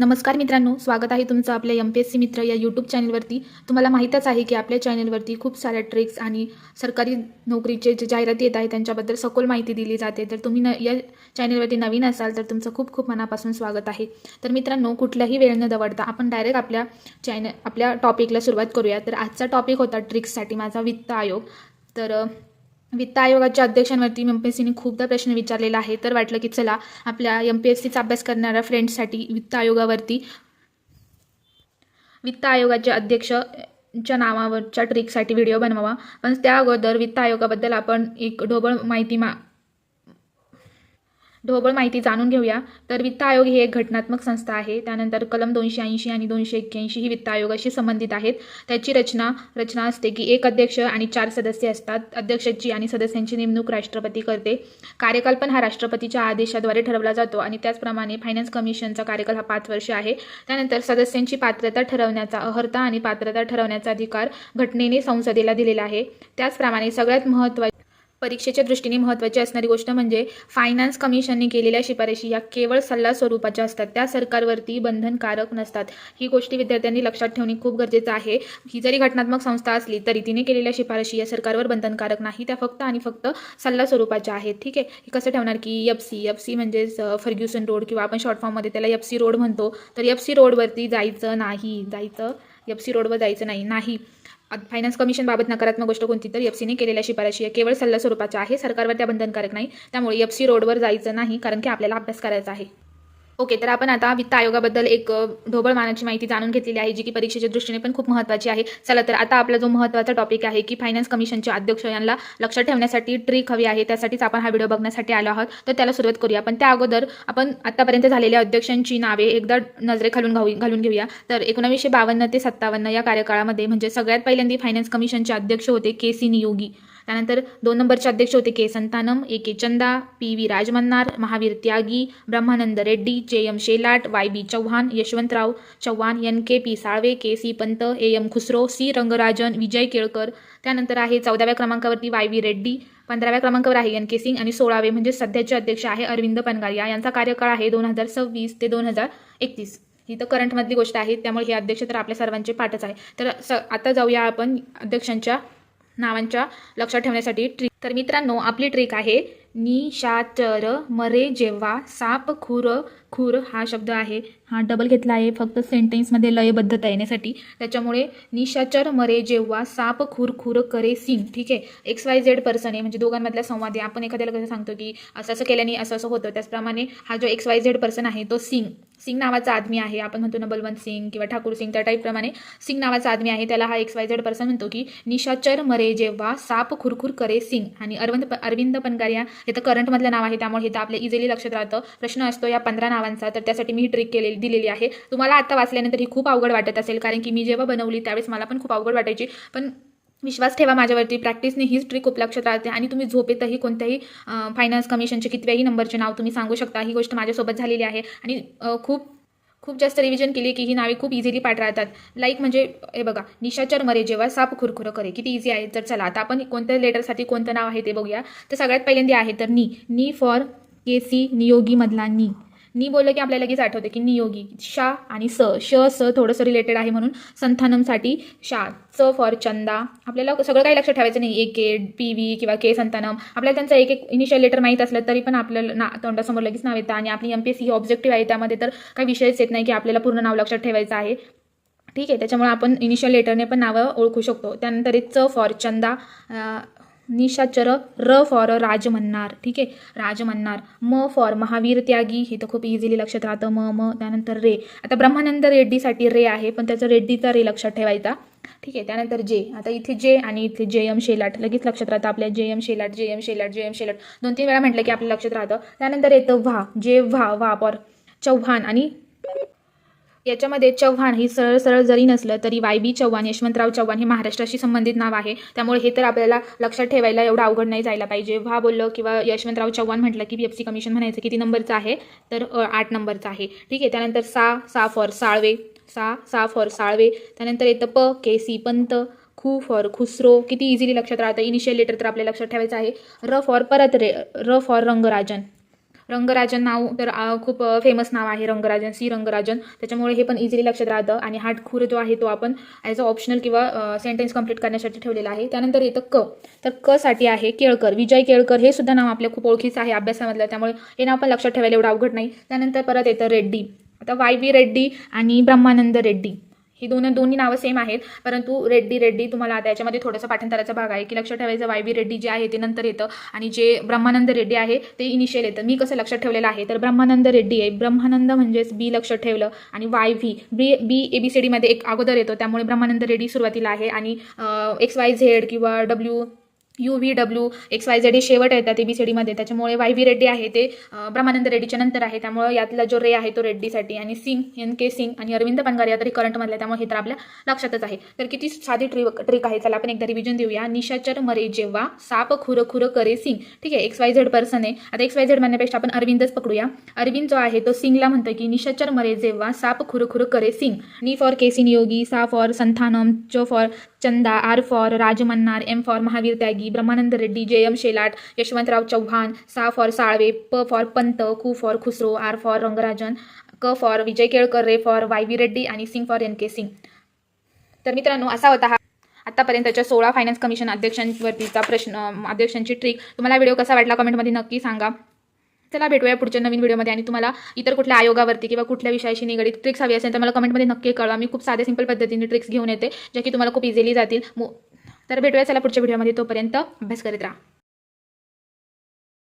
नमस्कार मित्रांनो, स्वागत आहे तुमचं आपल्या MPSC मित्र या यूट्यूब चॅनलवरती। तुम्हाला माहीतच आहे की आपल्या चॅनलवरती खूप साऱ्या ट्रिक्स आणि सरकारी नोकरीचे जे जाहिराती येत आहेत त्यांच्याबद्दल सखोल माहिती दिली जाते। तर तुम्ही या चॅनलवरती नवीन असाल तर तुमचं खूप खूप मनापासून स्वागत आहे। तर मित्रांनो, कुठलाही वेळ न दवडता आपण डायरेक्ट आपल्या टॉपिकला सुरुवात करूया। तर आजचा टॉपिक होता ट्रिक्ससाठी माझा वित्त आयोग। तर वित्त आयोगाच्या अध्यक्षांवरती MPSCने खूपदा प्रश्न विचारलेला आहे। तर वाटलं की चला आपल्या MPSCचा अभ्यास करणाऱ्या फ्रेंड्ससाठी वित्त आयोगाचे अध्यक्षच्या नावावरच्या ट्रिकसाठी व्हिडिओ बनवावा। पण त्या अगोदर वित्त आयोगाबद्दल आपण एक ढोबळ माहिती जाणून घेऊया। तर वित्त आयोग ही एक घटनात्मक संस्था आहे। त्यानंतर कलम 280 आणि 281 ही वित्त आयोगाशी संबंधित आहेत। त्याची रचना असते की एक अध्यक्ष आणि 4 सदस्य असतात। अध्यक्षाची आणि सदस्यांची नेमणूक राष्ट्रपती करते। कार्यकाल पण हा राष्ट्रपतीच्या आदेशाद्वारे ठरवला जातो आणि त्याचप्रमाणे फायनान्स कमिशनचा कार्यकाल हा 5 वर्ष आहे। त्यानंतर सदस्यांची पात्रता ठरवण्याचा अर्हता आणि पात्रता ठरवण्याचा अधिकार घटनेने संसदेला दिलेला आहे। त्याचप्रमाणे सगळ्यात परीक्षेच्या दृष्टीने महत्त्वाची असणारी गोष्ट म्हणजे फायनान्स कमिशनने केलेल्या शिफारशी या केवळ सल्ला स्वरूपाच्या असतात, त्या सरकारवरती बंधनकारक नसतात। ही गोष्टी विद्यार्थ्यांनी लक्षात ठेवणे खूप गरजेचं आहे। ही जरी घटनात्मक संस्था असली तरी तिने केलेल्या शिफारशी या सरकारवर बंधनकारक नाही, त्या फक्त आणि फक्त सल्ला स्वरूपाच्या आहेत। ठीक आहे, हे कसं ठेवणार की एफसी म्हणजेच फर्ग्युसन रोड किंवा आपण शॉर्ट फॉर्ममध्ये त्याला एफसी रोड म्हणतो। तर एफसी रोडवरती एफसी रोडवर जायचं नाही। फायनान्स कमिशनबाबत नकारात्मक गोष्ट कोणती तर एफसीने केलेल्या शिफारशी केवळ सल्ला स्वरूपाच्या आहे, सरकारवर त्या बंधनकारक नाही। त्यामुळे एफसी रोडवर जायचं नाही, कारण की आपल्याला अभ्यास करायचा आहे। ओके, तर आपण आता वित्त आयोगाबद्दल एक ढोबळ मानाची माहिती जाणून घेतलेली आहे, जी की परीक्षेच्या दृष्टीने पण खूप महत्त्वाची आहे। चला तर आता आपला जो महत्त्वाचा टॉपिक आहे की फायनान्स कमिशनचे अध्यक्ष यांना लक्षात ठेवण्यासाठी ट्रिक हवी आहे, त्यासाठीच आपण हा व्हिडिओ बघण्यासाठी आलो आहोत। तर त्याला सुरुवात करूया। पण त्या अगोदर आपण आतापर्यंत झालेल्या अध्यक्षांची नावे एकदा घालून घेऊया। तर 1952 ते 57 या कार्यकाळामध्ये म्हणजे सगळ्यात पहिल्यांदा फायनान्स कमिशनचे अध्यक्ष होते KC नियोगी। त्यानंतर 2 नंबरचे अध्यक्ष होते K संतानम, AK Chanda, PV Rajamannar, Mahavir Tyagi, Brahmananda Reddy, JM शेलाट, YB Chavan, Yashwantrao Chavan, NKP Salve, KC Pant, AM Khusro, C Rangarajan, Vijay Kelkar. त्यानंतर आहे 14व्या क्रमांकावरती YV रेड्डी, 15व्या क्रमांकावर आहे NK सिंग आणि 16वे म्हणजे सध्याचे अध्यक्ष आहे अरविंद पनगारिया। यांचा कार्यकाळ आहे 2026 ते 2031। ही तर करंटमधली गोष्ट आहे, त्यामुळे हे अध्यक्ष तर आपल्या सर्वांचे पाठच आहे। तर आता जाऊया आपण अध्यक्षांच्या नावांच्या लक्षात ठेवण्यासाठी ट्रिक। तर मित्रांनो, आपली ट्रिक आहे निशाचर मरे जेव्हा साप खूर हा शब्द आहे, हा डबल घेतला आहे फक्त सेंटेन्समध्ये लयबद्धता येण्यासाठी। त्याच्यामुळे निशाचर मरे जेव्हा साप खूर करे सिंग। ठीक आहे, XYZ पर्सन आहे म्हणजे दोघांमधला संवाद आहे। आपण एखाद्याला कसं सांगतो की असं केल्याने असं होतं, त्याचप्रमाणे हा जो XYZ पर्सन आहे तो सिंग नावाचा आदमी आहे। आपण म्हणतो ना बलवंत सिंग किंवा ठाकूर सिंग, त्या टाईपप्रमाणे सिंग नावाचा आदमी आहे, त्याला हा XYZ पर्सन म्हणतो की निशाचर मरे जेव्हा साप खूर करे सिंग। आणि अरविंद पनगारिया हे तर करंटमधलं नाव आहे, त्यामुळे हे तर आपल्या इझिली लक्षात राहतं। प्रश्न असतो या 15 नावांचा, तर त्यासाठी मी ही ट्रिक दिलेली आहे। तुम्हाला आता वाचल्यानंतर ही खूप अवघड वाटत असेल, कारण की मी जेव्हा बनवली त्यावेळेस मला पण खूप अवघड वाटायची, पण विश्वास ठेवा माझ्यावरती, प्रॅक्टिसने हीच ट्रिक खूप लक्षात राहते आणि तुम्ही झोपेतही कोणत्याही फायनान्स कमिशनचे कितव्याही नंबरचे नाव तुम्ही सांगू शकता। ही गोष्ट माझ्यासोबत झालेली आहे आणि खूप जास्त रिव्हिजन केली की ही नावे खूप इझिली पाठ राहतात। म्हणजे हे बघा, निशाचर मरे जेव्हा साप खुरखुर करे, किती इझी आहे। तर चला आता आपण कोणत्या लेटरसाठी कोणतं नाव आहे ते बघूया। तर सगळ्यात पहिल्यांदा आहे तर नी फॉर KC नियोगी मधला नी बोललं की आपल्याला लगेच आठवते की नियोगी। शा आणि स थोडंसं रिलेटेड आहे म्हणून संथानमसाठी शा। च फॉर चंदा, आपल्याला सगळं काही लक्षात ठेवायचं नाही, AK PV किंवा K संतानम, आपल्याला त्यांचं एक इनिशियल लेटर माहीत असलं तरी पण आपल्याला तोंडासमोर लगेच नाव येतं। आणि आपली MPSC ही ऑब्जेक्टिव्ह आहे, त्यामध्ये तर काही विषयच येत नाही की आपल्याला पूर्ण नाव लक्षात ठेवायचं आहे। ठीक आहे, त्याच्यामुळे आपण इनिशियल लेटरने पण नावं ओळखू शकतो। त्यानंतर च फॉर चंदा, निशाचर, र फॉर राजमन्नार। ठीक आहे, राजमन्नार। म फॉर महावीर त्यागी, हे तर खूप इझिली लक्षात राहतं म। त्यानंतर रे, आता ब्रह्मानंद रेड्डीसाठी रे आहे, पण त्याचा रेड्डीचा रे लक्षात ठेवायचा। ठीक आहे, त्यानंतर जे, आता इथे जे आणि इथे JM शेलाट लगेच लक्षात राहतं आपल्या, JM शेलाट 2-3 वेळा म्हटलं की आपल्या लक्षात राहतं। त्यानंतर येतं व्हा फॉर चव्हाण, आणि याच्यामध्ये चव्हाण ही सरळ जरी नसलं तरी YB चव्हाण, यशवंतराव चव्हाण हे महाराष्ट्राशी संबंधित नाव आहे, त्यामुळे हे तर आपल्याला लक्षात ठेवायला एवढं अवघड नाही जायला पाहिजे। व्हा बोललं किंवा यशवंतराव चव्हाण म्हटलं की FC कमिशन म्हणायचं। किती नंबरचं आहे तर 8 नंबरचं आहे। ठीक आहे, त्यानंतर सा फॉर साळवे, सा फॉर साळवे। त्यानंतर येतं KC पंत, खू फॉर खुसरो, किती इझिली लक्षात राहतं। इनिशियल लेटर तर आपल्याला लक्षात ठेवायचं आहे। र फॉर रंगराजन, रंगराजन नाव तर खूप फेमस नाव आहे, रंगराजन, सी रंगराजन. त्याच्यामुळे हे पण इझिली लक्षात राहतं. आणि हाटखुर जो आहे तो आपण ॲज अ ऑप्शनल किंवा सेंटेन्स कंप्लीट करण्यासाठी ठेवलेला आहे. त्यानंतर येतं क. तर क साठी आहे केळकर, विजय केळकर. हे सुद्धा नाव आपल्या खूप ओळखीचं आहे अभ्यासामधलं, त्यामुळे हे नाव पण लक्षात ठेवायला एवढं अवघड नाही. त्यानंतर परत येतं रेड्डी. आता वाय.व्ही. रेड्डी आणि ब्रह्मानंद रेड्डी ही दोन्ही नावं सेम आहेत, परंतु रेड्डी तुम्हाला आता याच्यामध्ये थोडंसं पाठांतराचा भाग आहे की लक्षात ठेवायचं. वाय.व्ही. रेड्डी जे आहे ते नंतर येतं आणि जे ब्रह्मानंद रेड्डी आहे ते इनिशियल येतं. मी कसं लक्षात ठेवलेलं आहे तर ब्रह्मानंद रेड्डी आहे, ब्रह्मानंद म्हणजेच बी लक्षात ठेवलं, आणि वाय.व्ही. बी ABCD एक अगोदर येतो, त्यामुळे ब्रह्मानंद रेड्डी सुरुवातीला आहे. आणि XYZ किंवा UVW XYZ हे शेवट येतात ABCDमध्ये, त्याच्यामुळे वाय.व्ही. रेड्डी आहे ते ब्रह्मानंद रेड्डीच्या नंतर आहे. त्यामुळे यातला जो रे आहे तो रेड्डीसाठी. आणि सिंग NK सिंग आणि अरविंद पनगार या तरी करंटमधल्या, त्यामुळे हे तर आपल्या लक्षातच आहे. तर किती साधी ट्रिक आहे. चला आपण एकदा रिव्हिजन देऊया. निशाचर मरे जेव्हा साप खुर करे सिंग. ठीक आहे, XYZ पर्सन आहे. आता XYZ म्हणण्यापेक्षा आपण अरविंदच पकडूया. अरविंद जो आहे तो सिंगला म्हणतो की निशाचर मरे जेव्हा साप खुर करे सिंग. नी फॉर केसी नियोगी, सा फॉर संथानम, च for Chanda, R for Rajamannar, M for Mahavir Tyagi, Brahmananda Reddy, JM Shelat, Yashwantrao Chavan, सा फॉर साळवे, प फॉर पंत, कु for Khusro, R for Rangarajan, क फॉर विजय केळकर, रे फॉर वाय.व्ही. रेड्डी आणि सिंग फॉर NK सिंग. तर मित्रांनो, असा होता हा आतापर्यंतच्या 16 फायनान्स कमिशन अध्यक्षांवरतीचा प्रश्न, अध्यक्षांची ट्रिक. तुम्हाला व्हिडिओ कसा वाटला कमेंटमध्ये नक्की सांगा. चला भेटूया पुढच्या नवीन व्हिडिओमध्ये. आणि तुम्हाला इतर कुठल्या आयोगावरती किंवा कुठल्या विषयाशी निगडीत ट्रिक्स हवी असेल तर मला कमेंटमध्ये नक्की कळवा. मी खूप साध्या सिंपल पद्धतीने ट्रिक्स घेऊन येते, ज्या की तुम्हाला खूप इझिली जातील. तर भेटूया चला पुढच्या व्हिडिओमध्ये. तोपर्यंत अभ्यास करीत राहा.